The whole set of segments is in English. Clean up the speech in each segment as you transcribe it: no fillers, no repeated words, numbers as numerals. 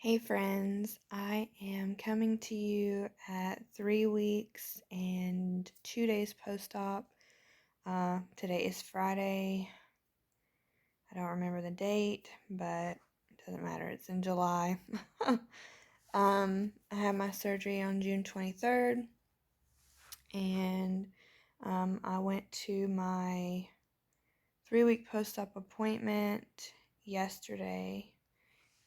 Hey friends, I am coming to you at 3 weeks and 2 days post-op. Today is Friday. I don't remember the date, but it doesn't matter. It's in July. I had my surgery on June 23rd, and I went to my 3-week post-op appointment yesterday.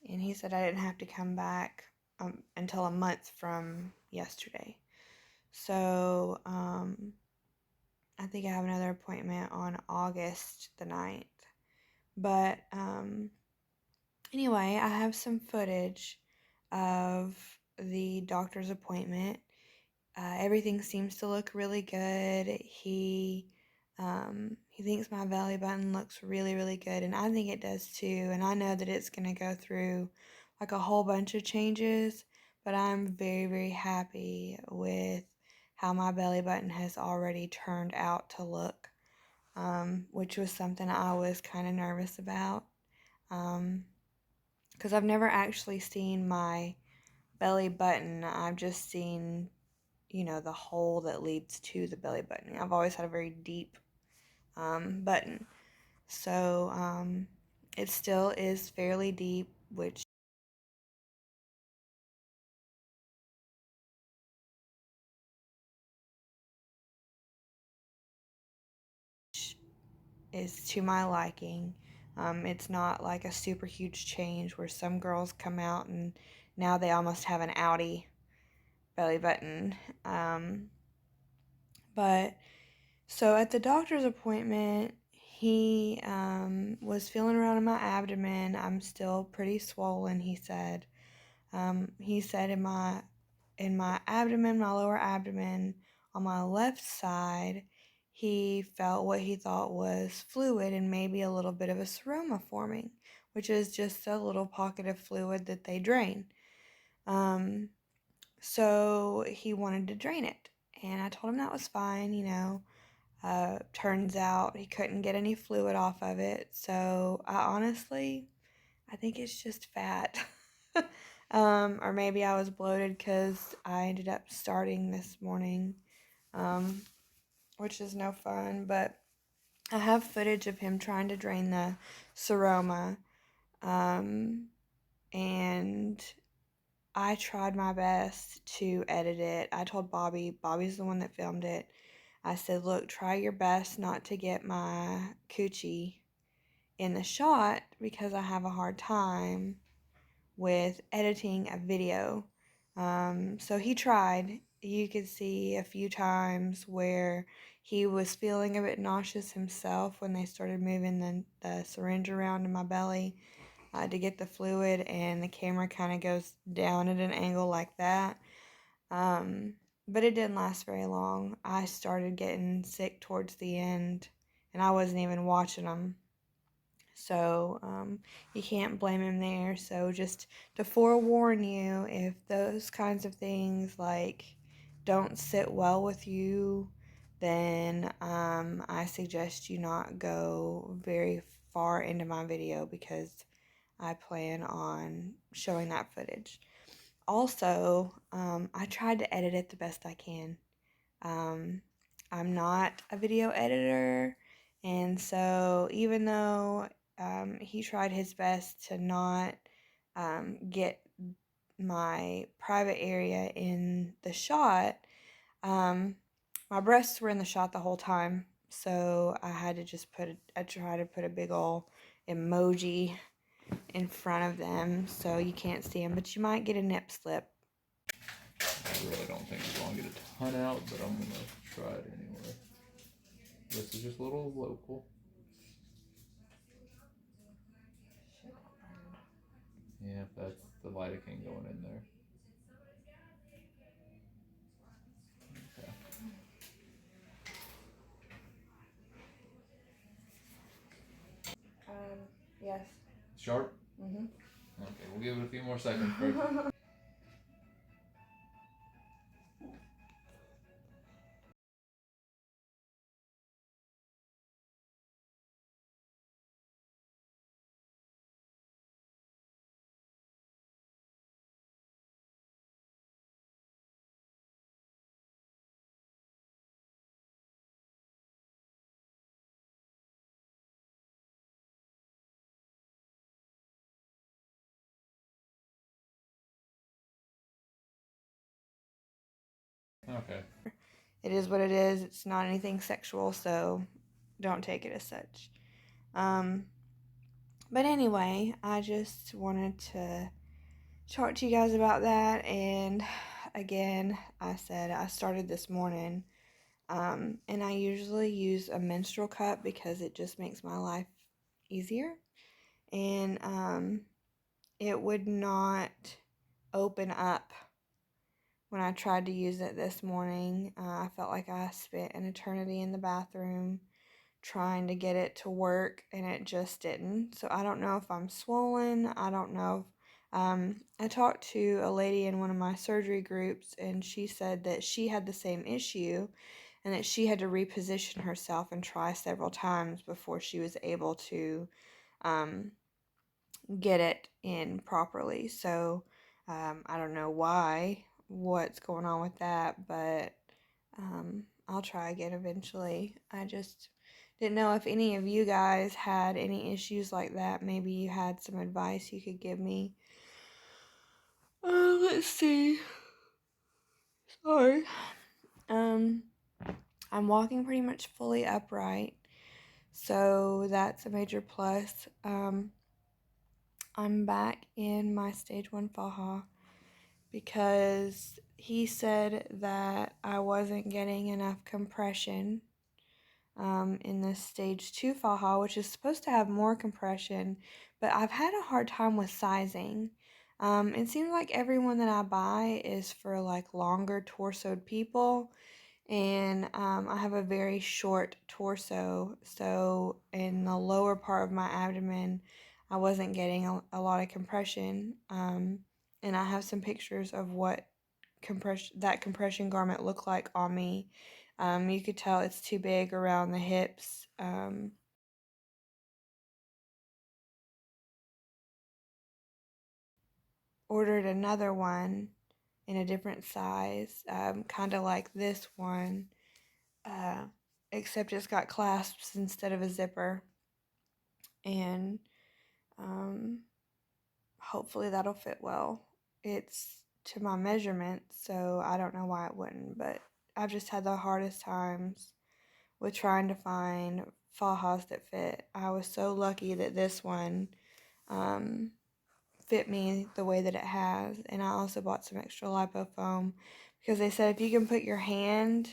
And he said I didn't have to come back until a month from yesterday. So I think I have another appointment on August the 9th. But anyway, I have some footage of the doctor's appointment. Everything seems to look really good. He thinks my belly button looks really, really good, and I think it does too. And I know that it's going to go through like a whole bunch of changes, but I'm very, very happy with how my belly button has already turned out to look, which was something I was kind of nervous about, because I've never actually seen my belly button. I've just seen the hole that leads to the belly button. I've always had a very deep button. So it still is fairly deep, which is to my liking. It's not like a super huge change where some girls come out and now they almost have an outie belly button. But so at the doctor's appointment, he was feeling around in my abdomen. I'm still pretty swollen, he said. He said in my abdomen, my lower abdomen, on my left side, he felt what he thought was fluid and maybe a little bit of a seroma forming, which is just a little pocket of fluid that they drain. So he wanted to drain it, and I told him that was fine. Turns out he couldn't get any fluid off of it, so I think it's just fat. Or maybe I was bloated because I ended up starting this morning, which is no fun. But I have footage of him trying to drain the seroma, and I tried my best to edit it. I told Bobby's the one that filmed it. I said, look, try your best not to get my coochie in the shot because I have a hard time with editing a video. So he tried. You could see a few times where he was feeling a bit nauseous himself when they started moving the syringe around in my belly to get the fluid, and the camera kind of goes down at an angle like that. But it didn't last very long. I started getting sick towards the end, and I wasn't even watching them. So you can't blame him there. So just to forewarn you, if those kinds of things like don't sit well with you, then I suggest you not go very far into my video because I plan on showing that footage. Also, I tried to edit it the best I can. Um, I'm not a video editor, and so even though he tried his best to not get my private area in the shot, my breasts were in the shot the whole time, so I had to just I tried to put a big ol' emoji in front of them so you can't see them, but you might get a nip slip. I really don't think I'm going to get a ton out, but I'm going to try it anyway. This is just a little local. Yeah, that's the lidocaine going in there. Okay. Yes. Sharp? Mm-hmm. Okay, we'll give it a few more seconds first. Okay. It is what it is. It's not anything sexual, so don't take it as such. Um, but anyway, I just wanted to talk to you guys about that. And again, I said I started this morning. And I usually use a menstrual cup because it just makes my life easier. And it would not open up when I tried to use it this morning. I felt like I spent an eternity in the bathroom trying to get it to work, and it just didn't. So I don't know if I'm swollen. I don't know. I talked to a lady in one of my surgery groups, and she said that she had the same issue and that she had to reposition herself and try several times before she was able to um, get it in properly. So I don't know what's going on with that, but I'll try again eventually. I just didn't know if any of you guys had any issues like that. Maybe you had some advice you could give me. Let's see. Sorry. Um, I'm walking pretty much fully upright, so that's a major plus. I'm back in my stage 1 faja because he said that I wasn't getting enough compression in this stage 2 faja, which is supposed to have more compression, but I've had a hard time with sizing. It seems like everyone that I buy is for like longer torsoed people, and I have a very short torso, so in the lower part of my abdomen, I wasn't getting a lot of compression. And I have some pictures of what compression garment looked like on me. You could tell it's too big around the hips. Ordered another one in a different size, kind of like this one, uh, except it's got clasps instead of a zipper. And um, hopefully that'll fit well. It's to my measurement, so I don't know why it wouldn't, but I've just had the hardest times with trying to find fajas that fit. I was so lucky that this one um, fit me the way that it has, and I also bought some extra lipo foam because they said if you can put your hand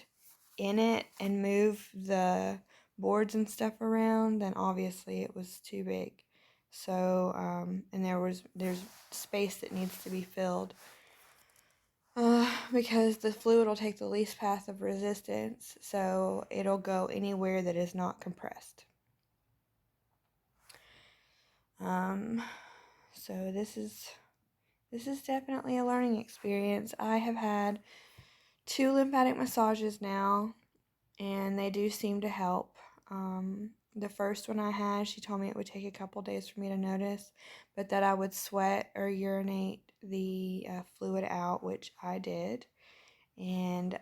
in it and move the boards and stuff around, then obviously it was too big. So, and there's space that needs to be filled. Because the fluid will take the least path of resistance, so it'll go anywhere that is not compressed. Um, so this is definitely a learning experience. I have had 2 lymphatic massages now, and they do seem to help. The first one I had, she told me it would take a couple days for me to notice, but that I would sweat or urinate the fluid out, which I did. And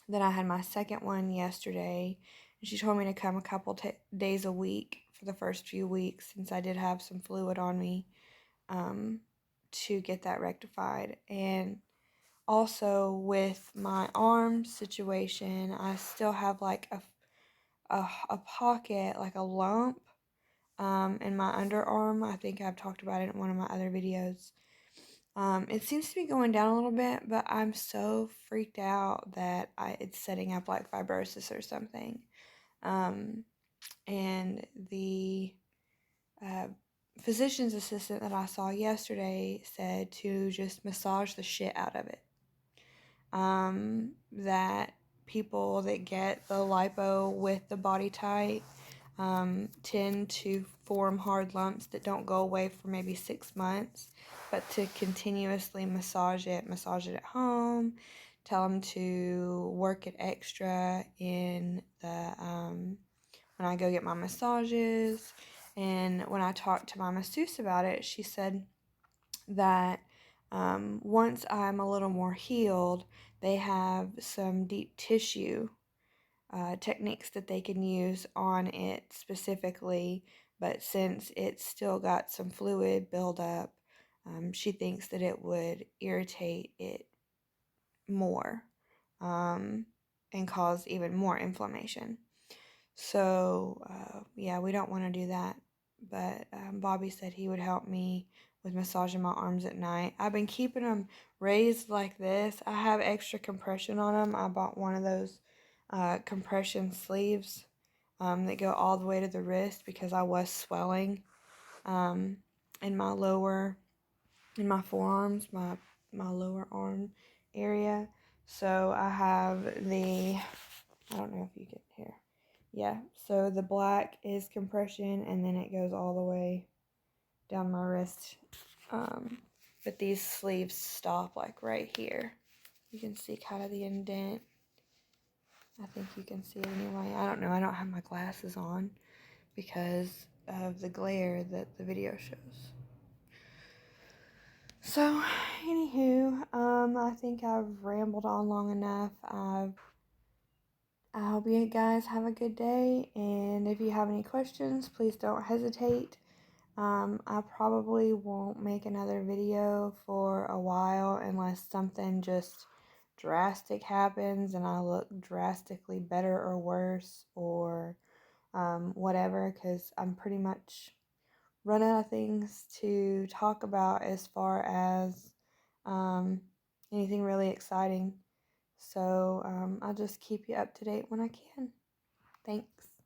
then I had my second one yesterday, and she told me to come a couple days a week for the first few weeks since I did have some fluid on me um, to get that rectified. And also with my arm situation, I still have like a pocket, like a lump in my underarm. I think I've talked about it in one of my other videos. It seems to be going down a little bit, but I'm so freaked out that it's setting up like fibrosis or something. Um, and the uh, physician's assistant that I saw yesterday said to just massage the shit out of it. That people that get the lipo with the body tight tend to form hard lumps that don't go away for maybe 6 months, but to continuously massage it at home, tell them to work it extra in the when I go get my massages. And when I talked to my masseuse about it, she said that once I'm a little more healed, they have some deep tissue techniques that they can use on it specifically. But since it's still got some fluid buildup, she thinks that it would irritate it more, and cause even more inflammation. So, yeah, we don't want to do that. But Bobby said he would help me with massaging my arms at night. I've been keeping them raised like this. I have extra compression on them. I bought one of those compression sleeves that go all the way to the wrist because I was swelling um, in in my forearms, my lower arm area. So I have I don't know if you can hear. Yeah, so the black is compression and then it goes all the way down my wrist. But these sleeves stop like right here. You can see kind of the indent. I think you can see it anyway. I don't know. I don't have my glasses on because of the glare that the video shows. So, anywho, I think I've rambled on long enough. I hope you guys have a good day, and if you have any questions, please don't hesitate. I probably won't make another video for a while unless something just drastic happens and I look drastically better or worse or whatever, because I'm pretty much run out of things to talk about as far as um, anything really exciting. So I'll just keep you up to date when I can. Thanks.